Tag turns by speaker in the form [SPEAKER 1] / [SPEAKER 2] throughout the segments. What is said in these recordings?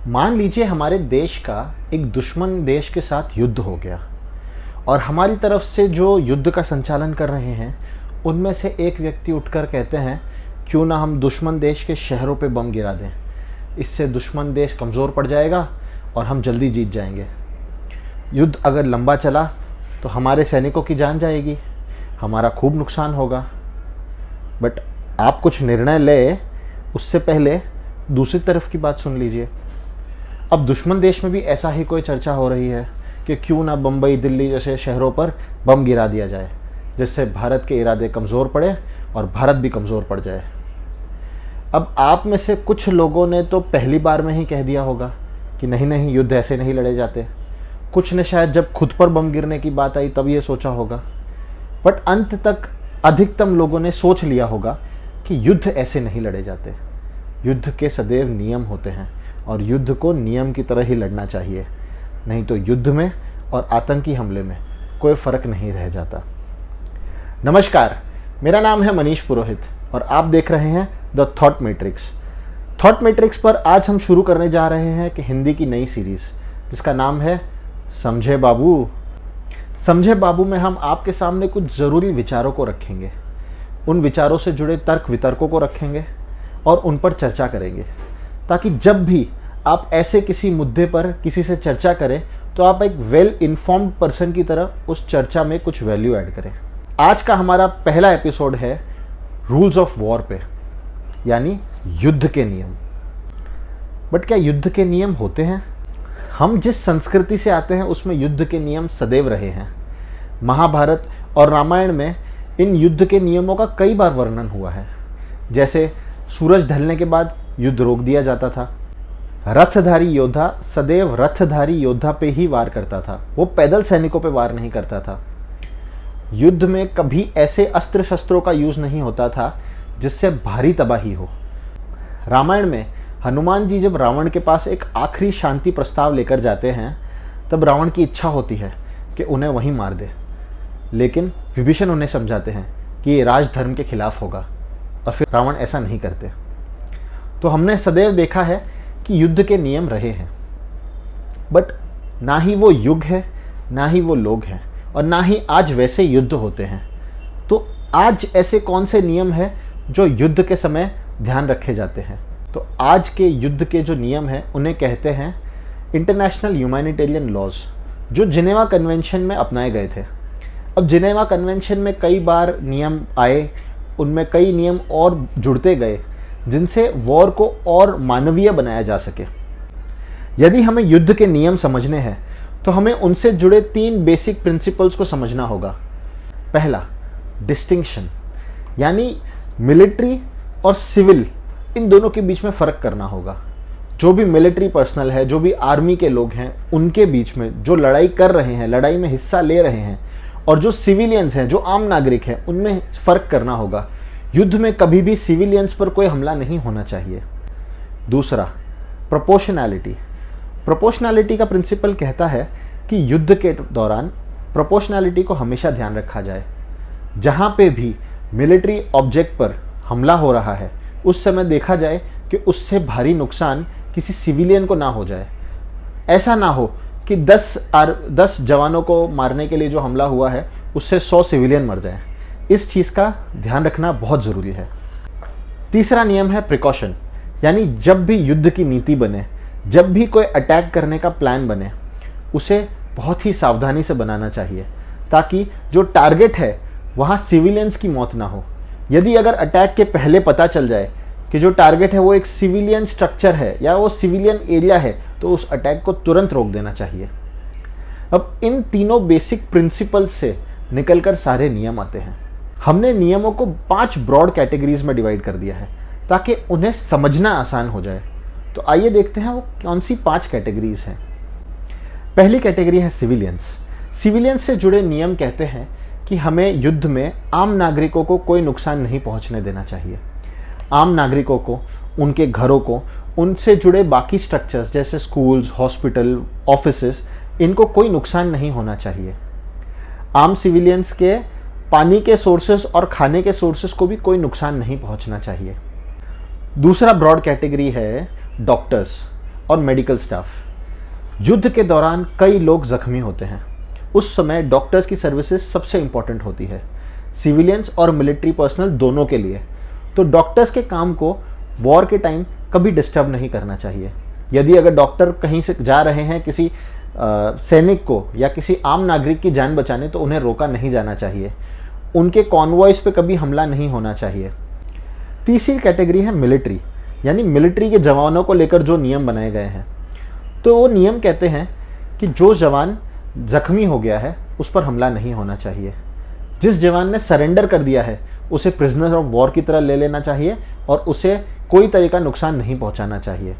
[SPEAKER 1] मान लीजिए हमारे देश का एक दुश्मन देश के साथ युद्ध हो गया और हमारी तरफ से जो युद्ध का संचालन कर रहे हैं उनमें से एक व्यक्ति उठकर कहते हैं क्यों ना हम दुश्मन देश के शहरों पे बम गिरा दें, इससे दुश्मन देश कमज़ोर पड़ जाएगा और हम जल्दी जीत जाएंगे। युद्ध अगर लंबा चला तो हमारे सैनिकों की जान जाएगी, हमारा खूब नुकसान होगा। बट आप कुछ निर्णय ले उससे पहले दूसरी तरफ की बात सुन लीजिए। अब दुश्मन देश में भी ऐसा ही कोई चर्चा हो रही है कि क्यों ना बम्बई, दिल्ली जैसे शहरों पर बम गिरा दिया जाए, जिससे भारत के इरादे कमज़ोर पड़े और भारत भी कमज़ोर पड़ जाए। अब आप में से कुछ लोगों ने तो पहली बार में ही कह दिया होगा कि नहीं नहीं, युद्ध ऐसे नहीं लड़े जाते। कुछ ने शायद जब खुद पर बम गिरने की बात आई तब ये सोचा होगा। बट अंत तक अधिकतम लोगों ने सोच लिया होगा कि युद्ध ऐसे नहीं लड़े जाते। युद्ध के सदैव नियम होते हैं और युद्ध को नियम की तरह ही लड़ना चाहिए, नहीं तो युद्ध में और आतंकी हमले में कोई फ़र्क नहीं रह जाता। नमस्कार, मेरा नाम है मनीष पुरोहित और आप देख रहे हैं the thought matrix. Thought matrix पर आज हम शुरू करने जा रहे हैं कि हिंदी की नई सीरीज़ जिसका नाम है समझे बाबू। समझे बाबू में हम आपके सामने कुछ ज़रूरी विचारों को रखेंगे, उन विचारों से जुड़े तर्क वितर्कों को रखेंगे और उन पर चर्चा करेंगे, ताकि जब भी आप ऐसे किसी मुद्दे पर किसी से चर्चा करें तो आप एक वेल इन्फॉर्म्ड पर्सन की तरह उस चर्चा में कुछ वैल्यू ऐड करें। आज का हमारा पहला एपिसोड है रूल्स ऑफ वॉर पे, यानी युद्ध के नियम। बट क्या युद्ध के नियम होते हैं? हम जिस संस्कृति से आते हैं उसमें युद्ध के नियम सदैव रहे हैं। महाभारत और रामायण में इन युद्ध के नियमों का कई बार वर्णन हुआ है। जैसे सूरज ढलने के बाद युद्ध रोक दिया जाता था। रथधारी योद्धा सदैव रथधारी योद्धा पे ही वार करता था, वो पैदल सैनिकों पे वार नहीं करता था। युद्ध में कभी ऐसे अस्त्र शस्त्रों का यूज़ नहीं होता था जिससे भारी तबाही हो। रामायण में हनुमान जी जब रावण के पास एक आखिरी शांति प्रस्ताव लेकर जाते हैं तब रावण की इच्छा होती है कि उन्हें वहीं मार दे, लेकिन विभीषण उन्हें समझाते हैं कि ये राजधर्म के खिलाफ होगा और फिर रावण ऐसा नहीं करते। तो हमने सदैव देखा है कि युद्ध के नियम रहे हैं, बट ना ही वो युग है, ना ही वो लोग हैं और ना ही आज वैसे युद्ध होते हैं। तो आज ऐसे कौन से नियम हैं जो युद्ध के समय ध्यान रखे जाते हैं? तो आज के युद्ध के जो नियम हैं उन्हें कहते हैं इंटरनेशनल ह्यूमैनिटेरियन लॉज, जो जिनेवा कन्वेंशन में अपनाए गए थे। अब जिनेवा कन्वेंशन में कई बार नियम आए, उनमें कई नियम और जुड़ते गए जिनसे वॉर को और मानवीय बनाया जा सके। यदि हमें युद्ध के नियम समझने हैं तो हमें उनसे जुड़े 3 बेसिक प्रिंसिपल्स को समझना होगा। पहला, डिस्टिंक्शन, यानी मिलिट्री और सिविल इन दोनों के बीच में फ़र्क करना होगा। जो भी मिलिट्री पर्सनल है, जो भी आर्मी के लोग हैं, उनके बीच में जो लड़ाई कर रहे हैं, लड़ाई में हिस्सा ले रहे हैं, और जो सिविलियंस हैं, जो आम नागरिक हैं, उनमें फ़र्क करना होगा। युद्ध में कभी भी सिविलियंस पर कोई हमला नहीं होना चाहिए। दूसरा, प्रोपोर्शनैलिटी। प्रोपोर्शनैलिटी का प्रिंसिपल कहता है कि युद्ध के दौरान प्रोपोर्शनैलिटी को हमेशा ध्यान रखा जाए। जहाँ पे भी मिलिट्री ऑब्जेक्ट पर हमला हो रहा है उस समय देखा जाए कि उससे भारी नुकसान किसी सिविलियन को ना हो जाए। ऐसा ना हो कि 10 जवानों को मारने के लिए जो हमला हुआ है उससे 100 सिविलियन मर जाए। इस चीज़ का ध्यान रखना बहुत ज़रूरी है। तीसरा नियम है प्रिकॉशन, यानी जब भी युद्ध की नीति बने, जब भी कोई अटैक करने का प्लान बने, उसे बहुत ही सावधानी से बनाना चाहिए ताकि जो टारगेट है वहाँ सिविलियंस की मौत ना हो। यदि अगर अटैक के पहले पता चल जाए कि जो टारगेट है वो एक सिविलियन स्ट्रक्चर है या वो सिविलियन एरिया है तो उस अटैक को तुरंत रोक देना चाहिए। अब इन तीनों बेसिक प्रिंसिपल्स से निकलकर सारे नियम आते हैं। हमने नियमों को 5 ब्रॉड कैटेगरीज में डिवाइड कर दिया है ताकि उन्हें समझना आसान हो जाए। तो आइए देखते हैं वो कौन सी 5 कैटेगरीज हैं। पहली कैटेगरी है सिविलियंस। सिविलियंस से जुड़े नियम कहते हैं कि हमें युद्ध में आम नागरिकों को कोई नुकसान नहीं पहुंचने देना चाहिए। आम नागरिकों को, उनके घरों को, उनसे जुड़े बाकी स्ट्रक्चर्स जैसे स्कूल्स, हॉस्पिटल, ऑफिसेस, इनको कोई नुकसान नहीं होना चाहिए। आम सिविलियंस के पानी के सोर्सेस और खाने के सोर्सेस को भी कोई नुकसान नहीं पहुंचना चाहिए। दूसरा ब्रॉड कैटेगरी है डॉक्टर्स। और मेडिकल स्टाफ। युद्ध के दौरान कई लोग जख्मी होते हैं। उस समय डॉक्टर्स की सर्विसेज सबसे इंपॉर्टेंट होती है, सिविलियंस और मिलिट्री पर्सनल दोनों के लिए। तो डॉक्टर्स के काम को वॉर के टाइम कभी डिस्टर्ब नहीं करना चाहिए। यदि अगर डॉक्टर कहीं से जा रहे हैं किसी सैनिक को या किसी आम नागरिक की जान बचाने, तो उन्हें रोका नहीं जाना चाहिए। उनके कॉन्वॉयज पे कभी हमला नहीं होना चाहिए। तीसरी कैटेगरी है मिलिट्री, यानी मिलिट्री के जवानों को लेकर जो नियम बनाए गए हैं। तो वो नियम कहते हैं कि जो जवान जख्मी हो गया है उस पर हमला नहीं होना चाहिए। जिस जवान ने सरेंडर कर दिया है उसे प्रिजनर ऑफ वॉर की तरह ले लेना चाहिए और उसे कोई तरह का नुकसान नहीं पहुंचाना चाहिए।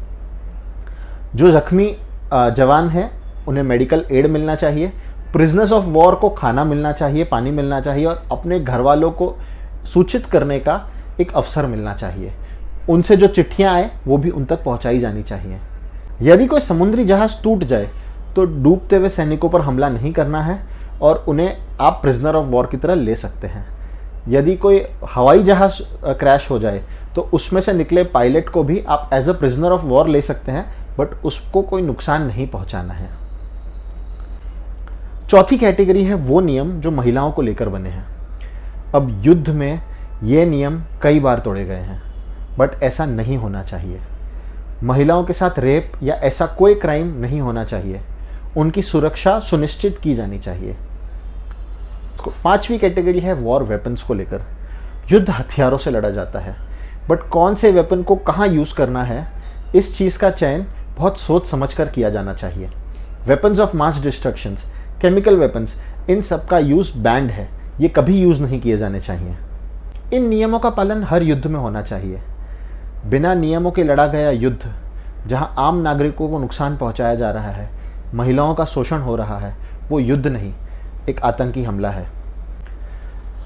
[SPEAKER 1] जो जख्मी जवान हैं उन्हें मेडिकल एड मिलना चाहिए। प्रिजनर्स ऑफ वॉर को खाना मिलना चाहिए, पानी मिलना चाहिए और अपने घर वालों को सूचित करने का एक अवसर मिलना चाहिए। उनसे जो चिट्ठियाँ आए वो भी उन तक पहुँचाई जानी चाहिए। यदि कोई समुद्री जहाज़ टूट जाए तो डूबते हुए सैनिकों पर हमला नहीं करना है और उन्हें आप प्रिजनर ऑफ वॉर की तरह ले सकते हैं। यदि कोई हवाई जहाज़ क्रैश हो जाए तो उसमें से निकले पायलट को भी आप as a prisoner of war ले सकते हैं, बट उसको कोई नुकसान नहीं पहुंचाना है। चौथी कैटेगरी है वो नियम जो महिलाओं को लेकर बने हैं। अब युद्ध में ये नियम कई बार तोड़े गए हैं, बट ऐसा नहीं होना चाहिए। महिलाओं के साथ रेप या ऐसा कोई क्राइम नहीं होना चाहिए। उनकी सुरक्षा सुनिश्चित की जानी चाहिए। पांचवी कैटेगरी है वॉर वेपन्स को लेकर। युद्ध हथियारों से लड़ा जाता है, बट कौन से वेपन को कहाँ यूज़ करना है इस चीज़ का चयन बहुत सोच समझकर किया जाना चाहिए। Weapons of mass destructions, chemical weapons, इन सब का यूज़ बैंड है। ये कभी यूज़ नहीं किए जाने चाहिए। इन नियमों का पालन हर युद्ध में होना चाहिए। बिना नियमों के लड़ा गया युद्ध, जहां आम नागरिकों को नुकसान पहुंचाया जा रहा है, महिलाओं का शोषण हो रहा है, वो युद्ध नहीं, एक आतंकी हमला है।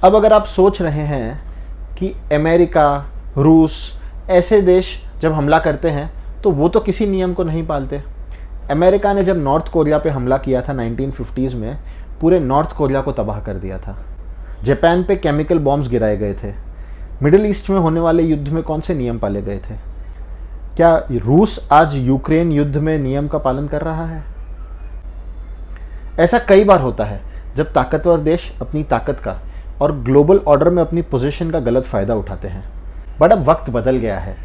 [SPEAKER 1] अब अगर आप सोच रहे हैं कि अमेरिका, रूस ऐसे देश जब हमला करते हैं तो वो तो किसी नियम को नहीं पालते। अमेरिका ने जब नॉर्थ कोरिया पे हमला किया था 1950s में, पूरे नॉर्थ कोरिया को तबाह कर दिया था। जापान पे केमिकल बॉम्ब्स गिराए गए थे। मिडिल ईस्ट में होने वाले युद्ध में कौन से नियम पाले गए थे? क्या रूस आज यूक्रेन युद्ध में नियम का पालन कर रहा है? ऐसा कई बार होता है जब ताकतवर देश अपनी ताकत का और ग्लोबल ऑर्डर में अपनी पोजीशन का गलत फ़ायदा उठाते हैं। बट अब वक्त बदल गया है।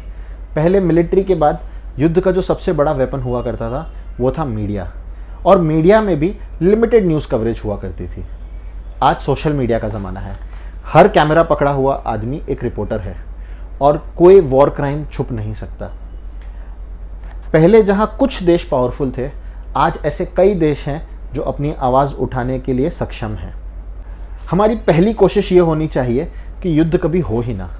[SPEAKER 1] पहले मिलिट्री के बाद युद्ध का जो सबसे बड़ा वेपन हुआ करता था वो था मीडिया, और मीडिया में भी लिमिटेड न्यूज़ कवरेज हुआ करती थी। आज सोशल मीडिया का ज़माना है। हर कैमरा पकड़ा हुआ आदमी एक रिपोर्टर है और कोई वॉर क्राइम छुप नहीं सकता। पहले जहां कुछ देश पावरफुल थे, आज ऐसे कई देश हैं जो अपनी आवाज़ उठाने के लिए सक्षम हैं। हमारी पहली कोशिश ये होनी चाहिए कि युद्ध कभी हो ही ना,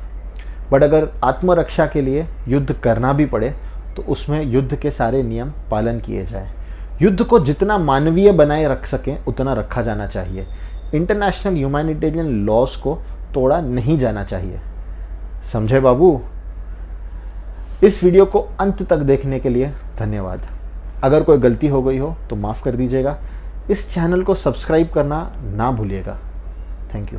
[SPEAKER 1] बट अगर आत्मरक्षा के लिए युद्ध करना भी पड़े तो उसमें युद्ध के सारे नियम पालन किए जाए। युद्ध को जितना मानवीय बनाए रख सकें उतना रखा जाना चाहिए। इंटरनेशनल ह्यूमैनिटेरियन लॉज को तोड़ा नहीं जाना चाहिए। समझे बाबू? इस वीडियो को अंत तक देखने के लिए धन्यवाद। अगर कोई गलती हो गई हो तो माफ़ कर दीजिएगा। इस चैनल को सब्सक्राइब करना ना भूलिएगा। Thank you.